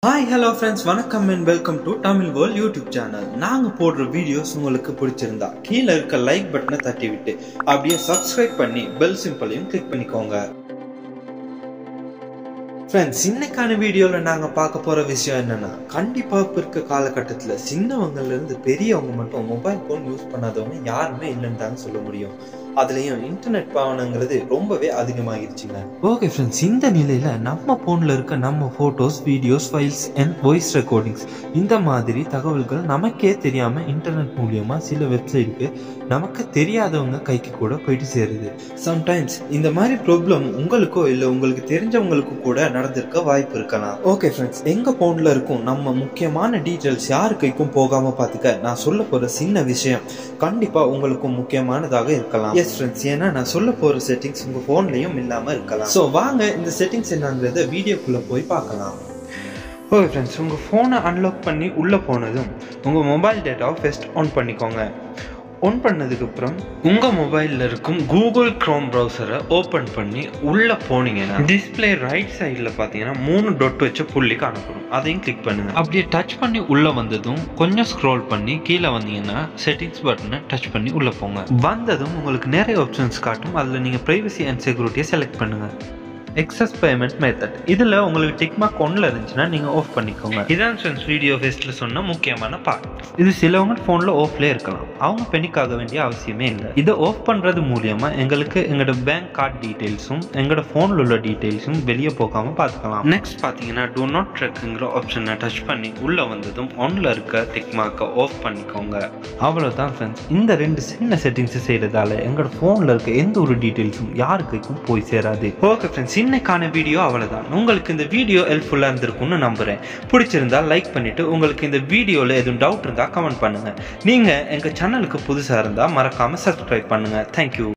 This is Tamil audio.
Hi hello friends வணக்கம் and welcome to Tamil World YouTube channel. நாங்க போடுற வீடியோஸ் உங்களுக்கு பிடிச்சிருந்தா கீழ இருக்க லைக் பட்டனை தட்டி விட்டு அப்படியே subscribe பண்ணி bell symbol-ஐயும் click பண்ணிக்கோங்க. Friends, இன்னைக்கான வீடியோல நாங்க பார்க்க போற விஷயம் என்னன்னா கண்டிப்பா இருக்க காலகட்டத்துல சின்னவங்கல இருந்து பெரியவங்க மட்டும் மொபைல் போன் யூஸ் பண்ணாதவங்க யாருமே இல்லன்னு தான் சொல்ல முடியும். அதுலயும் இன்டர்நெட் பாவனைங்கிறது ரொம்பவே அதிகமாகிருச்சுங்க. ஓகே ஃப்ரெண்ட்ஸ், இந்த நிலையில நம்ம போன்ல இருக்க நம்ம photos, videos, files and voice recordings இந்த மாதிரி தகவல்கள் நமக்கே தெரியாம இன்டர்நெட் மூலியமா சில வெப்சைட்டுக்கு நமக்கு தெரியாதவங்க கைக்கு கூட போயிட்டு சேருது. சம்டைம்ஸ் இந்த மாதிரி ப்ராப்ளம் உங்களுக்கோ இல்ல உங்களுக்கு தெரிஞ்சவங்களுக்கு கூட நடந்திருக்க வாய்ப்பு இருக்கலாம். ஓகே ஃப்ரெண்ட்ஸ், எங்க போன்ல இருக்கும் நம்ம முக்கியமான டீடைல்ஸ் யாரு கைக்கும் போகாம பாத்துக்க நான் சொல்ல போற சின்ன விஷயம் கண்டிப்பா உங்களுக்கும் முக்கியமானதாக இருக்கலாம். எஸ் ஃப்ரெண்ட்ஸ், ஏன்னா நான் சொல்ல போற செட்டிங்ஸ் உங்க போன்லயும் இல்லாம இருக்கலாம். சோ வாங்க இந்த செட்டிங்ஸ் என்னங்கறத வீடியோக்குள்ள போய் பார்க்கலாம். ஓகே ஃப்ரெண்ட்ஸ், உங்க போனை அன்லாக் பண்ணி உள்ள போனதும் உங்க மொபைல் டேட்டாவை ஃபர்ஸ்ட் ஆன் பண்ணிக்கோங்க. ஆன் பண்ணதுக்கு அப்புறம் உங்க மொபைல்ல இருக்கும் கூகுள் குரோம் ப்ரௌசரை ஓபன் பண்ணி உள்ள போனீங்கன்னா டிஸ்பிளே ரைட் சைட்ல பாத்தீங்கன்னா 3 டாட் வச்ச புள்ளி காணப்படும். அதையும் கிளிக் பண்ணுங்க. அப்படியே டச் பண்ணி உள்ள வந்ததும் கொஞ்சம் ஸ்க்ரோல் பண்ணி கீழே வந்தீங்கன்னா செட்டிங்ஸ் பட்டனை டச் பண்ணி உள்ள போங்க. வந்ததும் உங்களுக்கு நிறைய ஆப்ஷன்ஸ் காட்டும். அதுல நீங்க பிரைவசி அண்ட் செக்யூரிட்டியை செலக்ட் பண்ணுங்க. எக்ஸஸ் பேமெண்ட் மெத்தட் இதுல உங்களுக்கு டிக் மார்க் ஒன்ல இருந்துச்சுன்னா நீங்க ஆஃப் பண்ணிக்கோங்க. இதான் ஃப்ரெண்ட்ஸ் வீடியோ ஃபேஸ்ட்ல சொன்ன முக்கியமான பார்ட். இது சிலவங்க போன்ல ஆஃப்ல இருக்கலாம், அவங்க பெனிக் ஆக வேண்டிய அவசியமே இல்லை. இதை ஆஃப் பண்றது மூலியமா எங்களுக்கு எங்களோட பேங்க் கார்டு டீடைல்ஸும் எங்களோட போன்ல உள்ள டீடைல்ஸும் வெளியே போகாம பார்த்துக்கலாம். நெக்ஸ்ட் பாத்தீங்கன்னா டூ நாட் ட்ராக்ங்கிற ஆப்ஷனை டச் பண்ணி உள்ள வந்ததும் ஒன்ல இருக்க டிக் மார்க்கை ஆஃப் பண்ணிக்கோங்க. அவ்வளவுதான் ஃப்ரெண்ட்ஸ். இந்த ரெண்டு சின்ன செட்டிங்ஸ் செய்யறதால எங்களோட போன்ல இருக்க எந்த ஒரு டீடைல்ஸும் யாருக்கும் போய் சேராது. ஓகே ஃப்ரெண்ட்ஸ், இன்னைக்கான வீடியோ அவ்வளவுதான். உங்களுக்கு இந்த வீடியோ ஹெல்ப்ஃபுல்லா இருந்திருக்கும்னு நம்புறேன். பிடிச்சிருந்தா லைக் பண்ணிட்டு உங்களுக்கு இந்த வீடியோல எதுவும் டவுட் இருந்தா கமெண்ட் பண்ணுங்க. நீங்க எங்க சேனலுக்கு புதுசா இருந்தா மறக்காம சப்ஸ்கிரைப் பண்ணுங்க. தேங்க்யூ.